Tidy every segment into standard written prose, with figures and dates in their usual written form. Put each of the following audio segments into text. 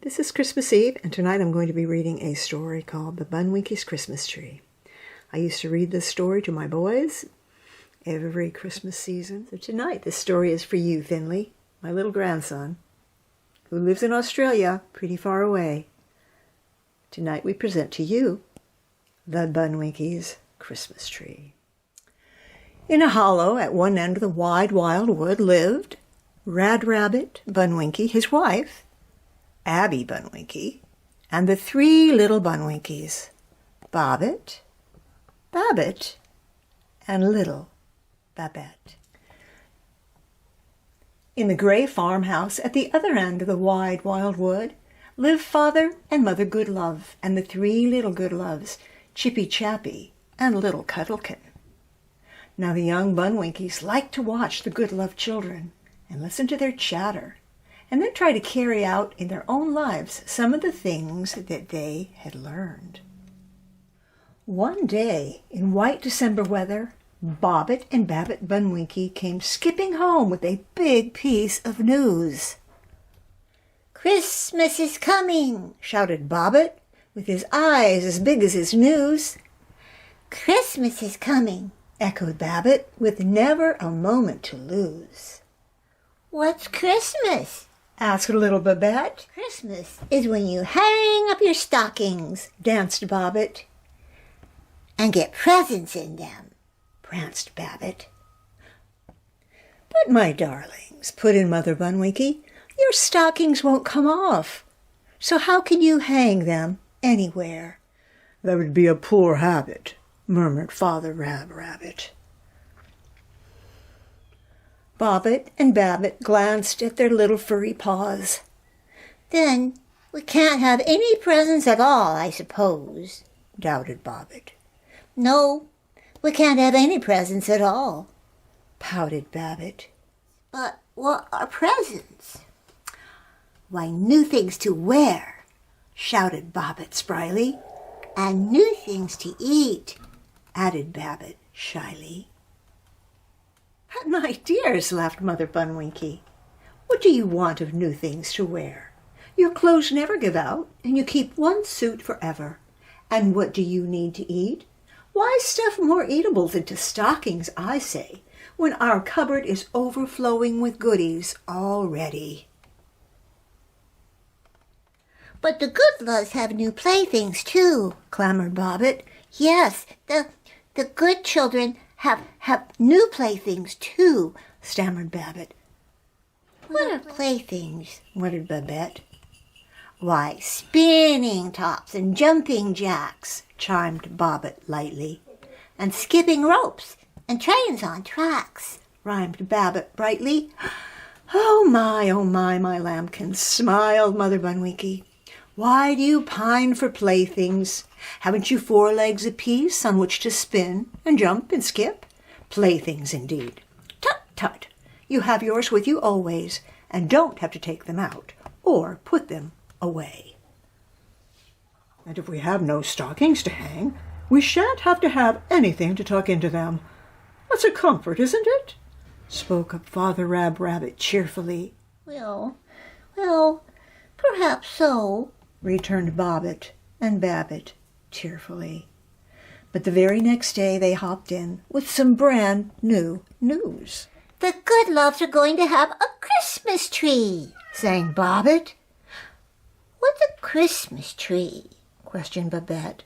This is Christmas Eve, and tonight I'm going to be reading a story called The Bunwinkies' Christmas Tree. I used to read this story to my boys every Christmas season. So tonight, this story is for you, Finley, my little grandson, who lives in Australia, pretty far away. Tonight we present to you The Bunwinkies' Christmas Tree. In a hollow at one end of the wide, wild wood lived Rad Rabbit Bunwinkie, his wife, Abby Bunwinkie, and the three little Bunwinkies, Bobbit, Babbit, and little Babette. In the gray farmhouse at the other end of the wide, wild wood lived Father and Mother Goodlove and the three little Goodloves, Chippy Chappy and little Cuddlekin. Now the young Bunwinkies liked to watch the Goodlove children and listen to their chatter, and then try to carry out in their own lives some of the things that they had learned. One day, in white December weather, Bobbit and Babbit Bunwinkie came skipping home with a big piece of news. "Christmas is coming," shouted Bobbit, with his eyes as big as his nose. "Christmas is coming," echoed Babbit, with never a moment to lose. "What's Christmas?" asked little Babette. "Christmas is when you hang up your stockings," danced Bobbit. "And get presents in them," pranced Babbit. "But my darlings," put in Mother Bunwinkie, "your stockings won't come off. So how can you hang them anywhere?" "That would be a poor habit," murmured Father Rabbit. Bobbit and Babbit glanced at their little furry paws. "Then we can't have any presents at all, I suppose," doubted Bobbit. "No, we can't have any presents at all," pouted Babbit. "But what are presents?" "Why, new things to wear," shouted Bobbit spryly. "And new things to eat," added Babbit shyly. "But my dears," laughed Mother Bunwinkie, "what do you want of new things to wear? Your clothes never give out, and you keep one suit forever. And what do you need to eat? Why stuff more eatables into stockings, I say, when our cupboard is overflowing with goodies already." "But the Goodloves have new playthings, too," clamored Bobbit. "Yes, the good children have new playthings, too," stammered Babbit. "What are playthings?" wondered Babette. "Why, spinning tops and jumping jacks," chimed Bobbit lightly. "And skipping ropes and trains on tracks," rhymed Babbit brightly. Oh, my lambkins," smiled Mother Bunwinkie. "Why do you pine for playthings? Haven't you 4 legs apiece on which to spin and jump and skip? Playthings indeed. Tut, tut! You have yours with you always, and don't have to take them out or put them away." "And if we have no stockings to hang, we shan't have to have anything to tuck into them. That's a comfort, isn't it?" spoke up Father Rabbit cheerfully. Well, perhaps so," returned Bobbit and Babbit tearfully. But the very next day they hopped in with some brand new news. "The Goodloves are going to have a Christmas tree," sang Bobbit. "What's a Christmas tree?" questioned Babette.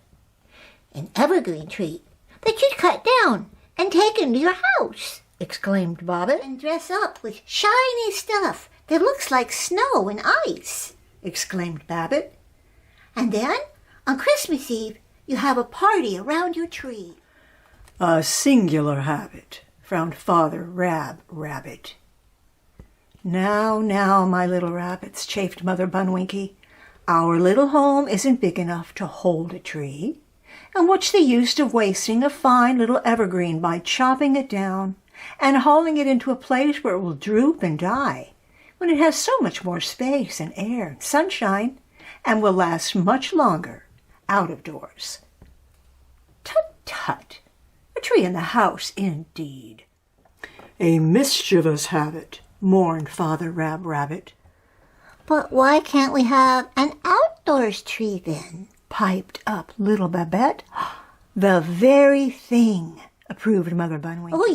"An evergreen tree that you'd cut down and take into your house," exclaimed Bobbit. "And dress up with shiny stuff that looks like snow and ice," exclaimed Babbit. "And then, on Christmas Eve, you have a party around your tree." "A singular habit," frowned Father Rabbit. Now, my little rabbits," chafed Mother Bunwinkie. "Our little home isn't big enough to hold a tree. And what's the use of wasting a fine little evergreen by chopping it down and hauling it into a place where it will droop and die, when it has so much more space and air and sunshine, and will last much longer out of doors?" "Tut, tut! A tree in the house, indeed." "A mischievous habit," mourned Father Rabbit. But why can't we have an outdoors tree then? Piped up little Babette. The very thing, approved Mother Bunwinky. Oh,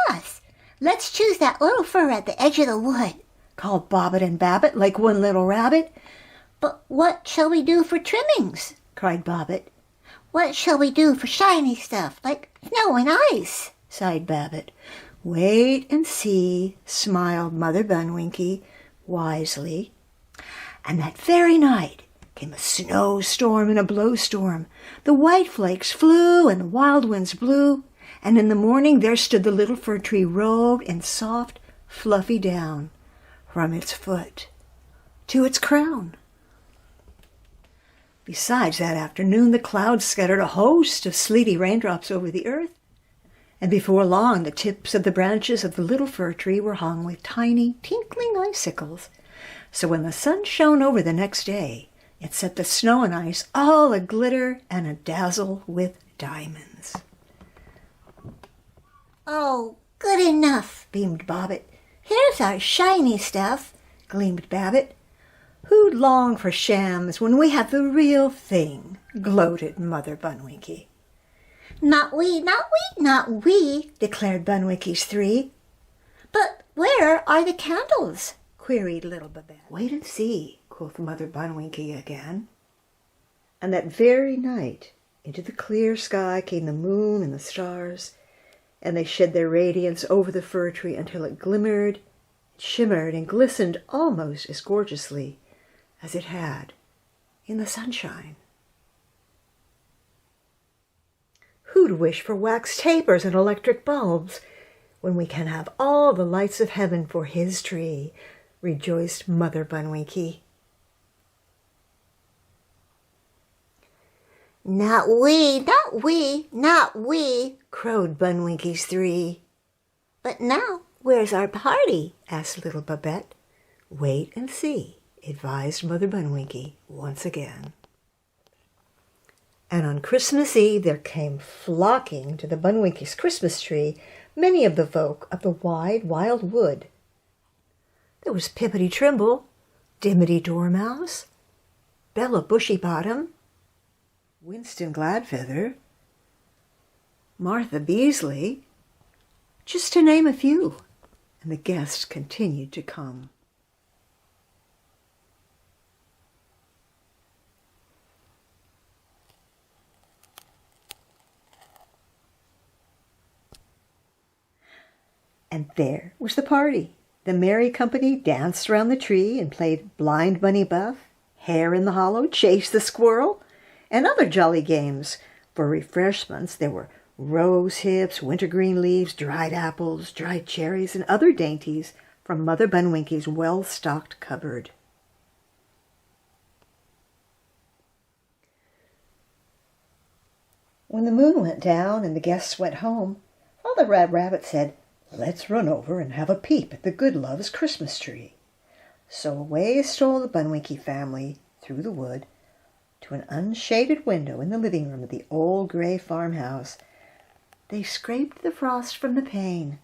yes. Let's choose that little fir at the edge of the wood, called Bobbit and Babbit like one little rabbit. But what shall we do for trimmings? Cried Bobbit. What shall we do for shiny stuff like snow and ice? Sighed Babbit. Wait and see, smiled Mother Bunwinky wisely. And that very night came a snowstorm and a blowstorm. The white flakes flew and the wild winds blew, and in the morning there stood the little fir tree robed in soft, fluffy down from its foot to its crown. Besides, that afternoon the clouds scattered a host of sleety raindrops over the earth, and before long the tips of the branches of the little fir tree were hung with tiny, tinkling icicles. So when the sun shone over the next day, it set the snow and ice all a-glitter and a-dazzle with diamonds. Oh, good enough, beamed Bobbit. Here's our shiny stuff, gleamed Babbit. Who'd long for shams when we have the real thing, gloated Mother Bunwinky. Not we, declared Bunwinkies three. But where are the candles? Queried little Babette. Wait and see, quoth Mother Bunwinky again. And that very night into the clear sky came the moon and the stars, and they shed their radiance over the fir tree until it glimmered, shimmered, and glistened almost as gorgeously as it had in the sunshine. Who'd wish for wax tapers and electric bulbs when we can have all the lights of heaven for his tree? Rejoiced Mother Bunwinky. Not we, crowed Bunwinkies three. But now, where's our party? Asked little Babette. Wait and see, advised Mother Bunwinky once again. And on Christmas Eve there came flocking to the Bunwinkies' Christmas tree many of the folk of the wide, wild wood. There was Pippity Trimble, Dimity Dormouse, Bella Bushy-Bottom, Winston Gladfeather, Martha Beasley, just to name a few, and the guests continued to come. And there was the party. The merry company danced round the tree and played blind bunny buff, hare in the hollow, chase the squirrel, and other jolly games. For refreshments there were rose hips, wintergreen leaves, dried apples, dried cherries, and other dainties from Mother Bunwinky's well-stocked cupboard. When the moon went down and the guests went home, Father Rabbit said, "Let's run over and have a peep at the Goodloves' Christmas tree." So away stole the Bunwinky family through the wood to an unshaded window in the living room of the old gray farmhouse. They scraped the frost from the pane,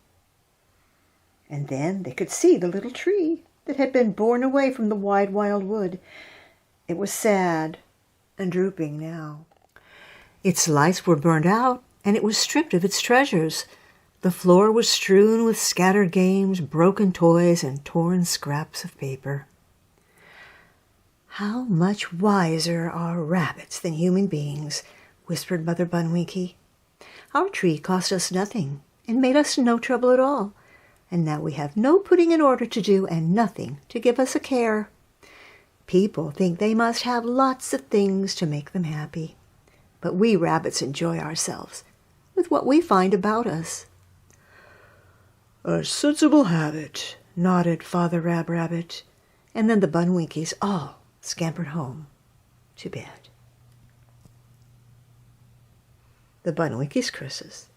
and then they could see the little tree that had been borne away from the wide, wild wood. It was sad and drooping now. Its lights were burned out, and it was stripped of its treasures. The floor was strewn with scattered games, broken toys, and torn scraps of paper. "How much wiser are rabbits than human beings," whispered Mother Bunwinky. "Our tree cost us nothing and made us no trouble at all, and now we have no putting in order to do and nothing to give us a care. People think they must have lots of things to make them happy, but we rabbits enjoy ourselves with what we find about us." "A sensible habit," nodded Father Rabbit, and then the Bunwinkies all scampered home to bed. The Bunwinkies' Christmas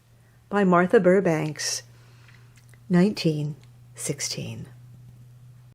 by Martha Burr Banks, 1916.